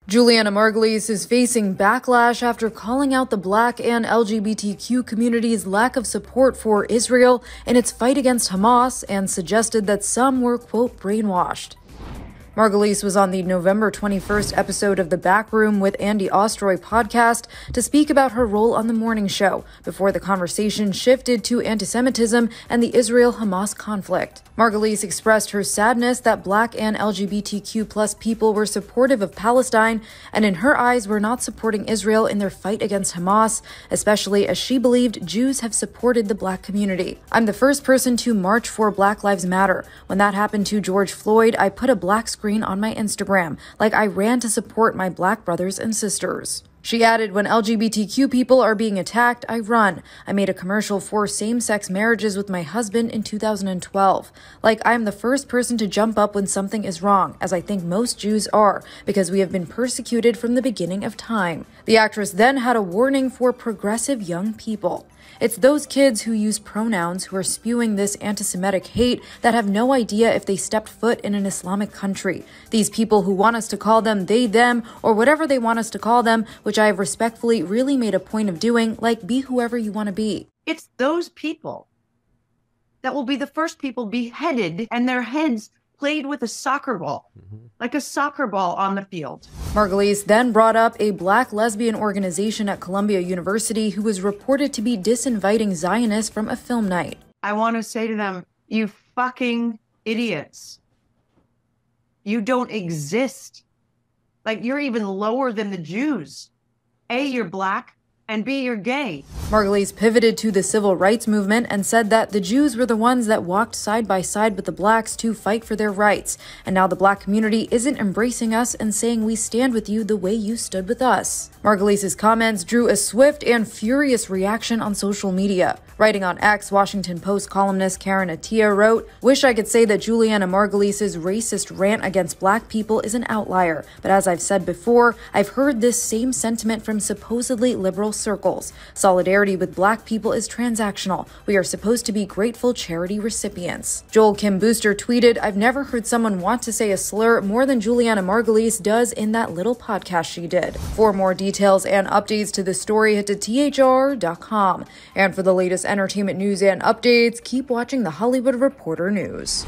Julianna Margulies is facing backlash after calling out the Black and LGBTQ community's lack of support for Israel in its fight against Hamas and suggested that some were, quote, brainwashed. Margulies was on the November 21st episode of The Back Room with Andy Ostroy podcast to speak about her role on the morning show before the conversation shifted to anti-Semitism and the Israel-Hamas conflict. Margulies expressed her sadness that Black and LGBTQ plus people were supportive of Palestine and in her eyes were not supporting Israel in their fight against Hamas, especially as she believed Jews have supported the Black community. I'm the first person to march for Black Lives Matter. When that happened to George Floyd, I put a black screen on my Instagram, like I ran to support my Black brothers and sisters. She added, when LGBTQ people are being attacked, I run. I made a commercial for same-sex marriages with my husband in 2012. Like, I am the first person to jump up when something is wrong, as I think most Jews are, because we have been persecuted from the beginning of time. The actress then had a warning for progressive young people. It's those kids who use pronouns who are spewing this anti-Semitic hate that have no idea if they stepped foot in an Islamic country. These people who want us to call them they, them, or whatever they want us to call them, which I have respectfully really made a point of doing, like be whoever you want to be. It's those people that will be the first people beheaded and their heads played with a soccer ball, like a soccer ball on the field. Margulies then brought up a Black lesbian organization at Columbia University who was reported to be disinviting Zionists from a film night. I want to say to them, you fucking idiots. You don't exist. Like, you're even lower than the Jews. A, you're Black, and B, you're gay. Margulies pivoted to the civil rights movement and said that the Jews were the ones that walked side by side with the Blacks to fight for their rights. And now the Black community isn't embracing us and saying we stand with you the way you stood with us. Margulies' comments drew a swift and furious reaction on social media. Writing on X, Washington Post columnist Karen Attia wrote, "Wish I could say that Julianna Margulies' racist rant against Black people is an outlier, but as I've said before, I've heard this same sentiment from supposedly liberal circles. Solidarity with Black people is transactional. We are supposed to be grateful charity recipients." Joel Kim Booster tweeted, "I've never heard someone want to say a slur more than Julianna Margulies does in that little podcast she did." For more details and updates to this story, head to THR.com. And for the latest entertainment news and updates, keep watching the Hollywood Reporter News.